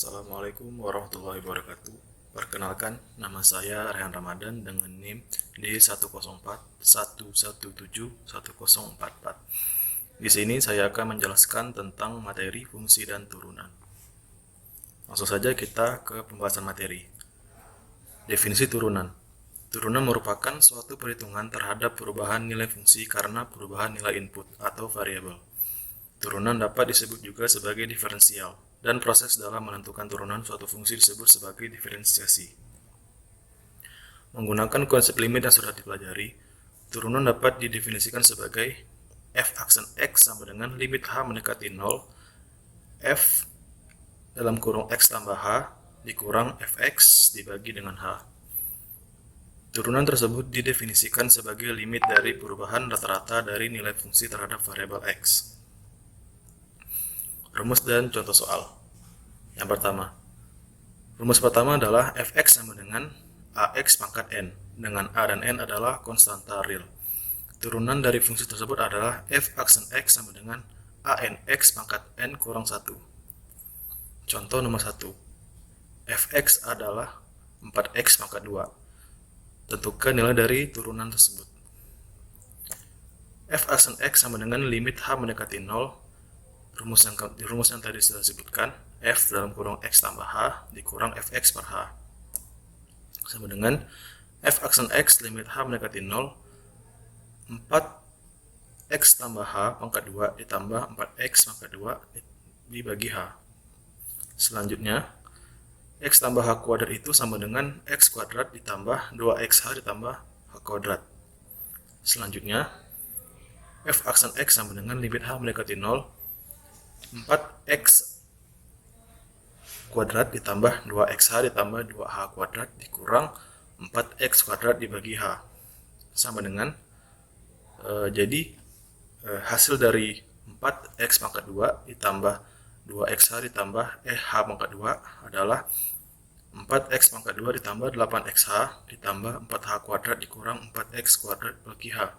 Assalamualaikum warahmatullahi wabarakatuh. Perkenalkan, nama saya Rehan Ramadan dengan NIM D10411710144. Di sini saya akan menjelaskan tentang materi fungsi dan turunan. Langsung saja kita ke pembahasan materi. Definisi turunan. Turunan merupakan suatu perhitungan terhadap perubahan nilai fungsi karena perubahan nilai input atau variabel. Turunan dapat disebut juga sebagai diferensial, dan proses dalam menentukan turunan suatu fungsi disebut sebagai diferensiasi. Menggunakan konsep limit yang sudah dipelajari, turunan dapat didefinisikan sebagai f aksen x sama dengan limit h mendekati 0, f dalam kurung x tambah h dikurang fx dibagi dengan h. Turunan tersebut didefinisikan sebagai limit dari perubahan rata-rata dari nilai fungsi terhadap variabel x. Rumus dan contoh soal. Yang pertama, rumus pertama adalah fx sama dengan ax pangkat n, dengan a dan n adalah konstanta real. Turunan dari fungsi tersebut adalah f aksen x sama dengan anx pangkat n kurang 1. Contoh nomor 1, fx adalah 4x pangkat 2. Tentukan nilai dari turunan tersebut. F aksen x sama dengan limit h mendekati 0. Rumus yang tadi sudah disebutkan, f dalam kurung x tambah h dikurang fx per h sama dengan f aksen x limit h mendekati 0, 4x tambah h pangkat 2 ditambah 4x pangkat 2 dibagi h. Selanjutnya, x tambah h kuadrat itu sama dengan x kuadrat ditambah 2xh ditambah h kuadrat. Selanjutnya, f aksen x sama dengan limit h mendekati 0, 4x kuadrat ditambah 2xh ditambah 2h kuadrat dikurang 4x kuadrat dibagi h sama dengan hasil dari 4x pangkat 2 ditambah 2xh ditambah h pangkat 2 adalah 4x pangkat 2 ditambah 8xh ditambah 4h kuadrat dikurang 4x kuadrat bagi h.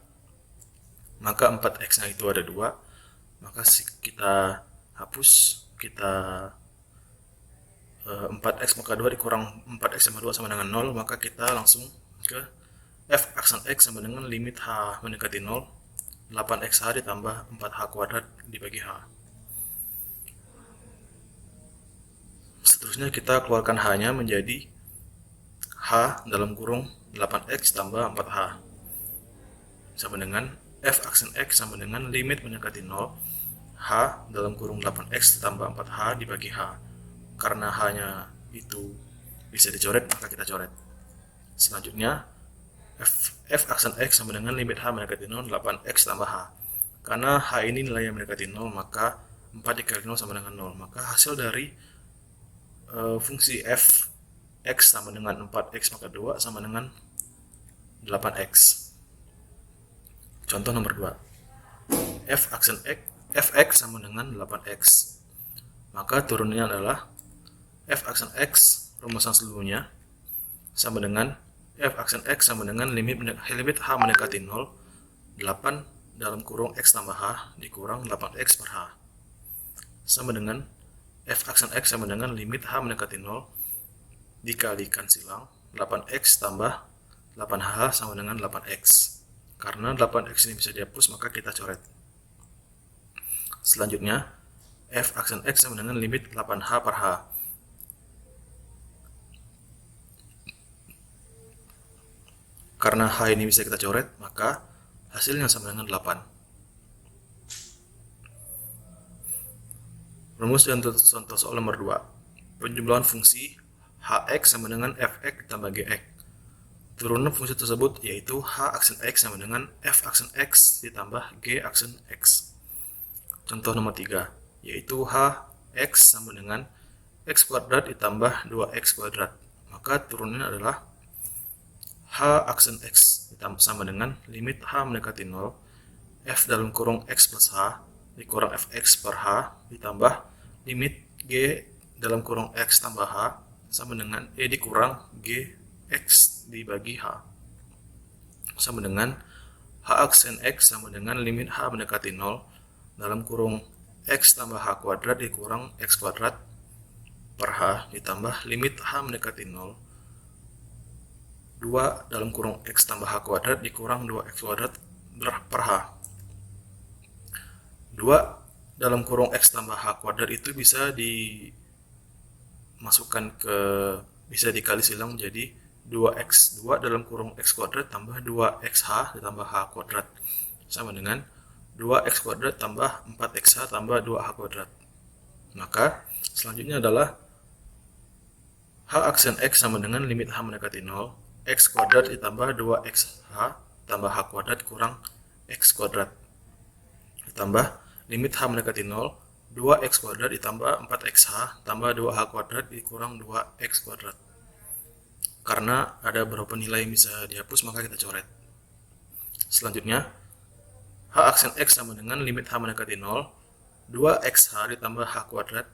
Maka 4x nya itu ada 2, maka kita hapus, kita 4x pangkat 2 dikurang 4x sama 2 sama dengan 0, maka kita langsung ke f aksen x sama dengan limit h mendekati 0, 8xh ditambah 4h kuadrat dibagi h. Seterusnya kita keluarkan h-nya menjadi h dalam kurung 8x tambah 4h sama dengan f aksen x sama dengan limit mendekati 0, h dalam kurung 8x tambah 4h dibagi h. Karena h-nya itu bisa dicoret, maka kita coret. Selanjutnya, f aksen x sama dengan limit h mendekati 0, 8x tambah h. Karena h ini nilainya mendekati 0, maka 4 dikali 0 sama dengan 0. Maka hasil dari fungsi f x sama dengan 4x pangkat 2 sama dengan 8x. Contoh nomor 2, f aksen x fx sama dengan 8x. Maka turunannya adalah f aksen x rumusan sebelumnya sama dengan f aksen x sama dengan limit h mendekati 0, 8 dalam kurung x tambah h dikurang 8x per h sama dengan f aksen x sama dengan limit h mendekati 0 dikalikan silang 8x tambah 8h sama dengan 8x. Karena 8x ini bisa dihapus, maka kita coret. Selanjutnya, f aksen x sama dengan limit 8h per h. Karena h ini bisa kita coret, maka hasilnya sama dengan 8. Rumus dan contoh soal nomor 2. Penjumlahan fungsi hx sama dengan fx ditambah gx. Turunan fungsi tersebut yaitu h aksen x sama dengan f aksen x ditambah g aksen x. Contoh nomor 3, yaitu h x sama dengan x kuadrat ditambah 2x kuadrat. Maka turunannya adalah h aksen x sama dengan limit h mendekati 0, f dalam kurung x plus h dikurang fx per h ditambah limit g dalam kurung x tambah h sama dengan dikurang g x dibagi h sama dengan h aksen x sama dengan limit h mendekati 0 dalam kurung x tambah h kuadrat dikurang x kuadrat per H ditambah limit H mendekati 0 2 dalam kurung X tambah H kuadrat dikurang 2X kuadrat per H. 2 dalam kurung X tambah H kuadrat itu bisa bisa dikali silang jadi 2X 2 dalam kurung X kuadrat tambah 2XH ditambah H kuadrat sama dengan 2X kuadrat tambah 4XH tambah 2H kuadrat. Maka selanjutnya adalah H aksen X sama dengan limit H mendekati 0 X kuadrat ditambah 2XH tambah H kuadrat kurang X kuadrat ditambah limit H mendekati 0 2X kuadrat ditambah 4XH tambah 2H kuadrat dikurang 2X kuadrat. Karena ada beberapa nilai yang bisa dihapus maka kita coret. Selanjutnya H aksen X sama dengan limit H mendekati 0 2XH ditambah H kuadrat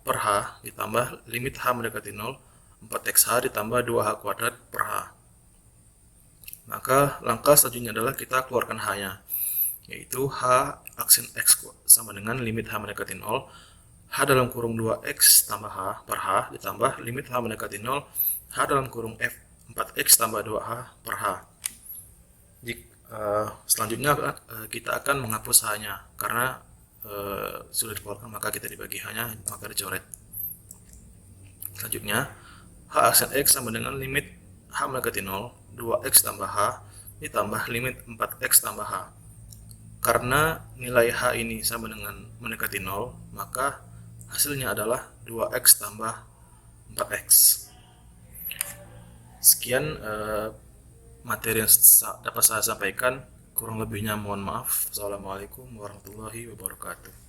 per H ditambah limit H mendekati 0 4XH ditambah 2H kuadrat per H. Maka langkah selanjutnya adalah kita keluarkan H-nya, yaitu H aksen X sama dengan limit H mendekati 0 H dalam kurung 2X tambah H per H ditambah limit H mendekati 0 H dalam kurung F 4X tambah 2H per H. Selanjutnya kita akan menghapus H-nya karena sudah dikeluarkan maka kita dibagi H-nya maka dicoret. Selanjutnya H aksen X sama dengan limit H mendekati 0 2X tambah H ditambah limit 4X tambah H. Karena nilai H ini sama dengan mendekati 0 maka hasilnya adalah 2X tambah 4X. Sekian materi yang dapat saya sampaikan, kurang lebihnya mohon maaf. Assalamualaikum warahmatullahi wabarakatuh.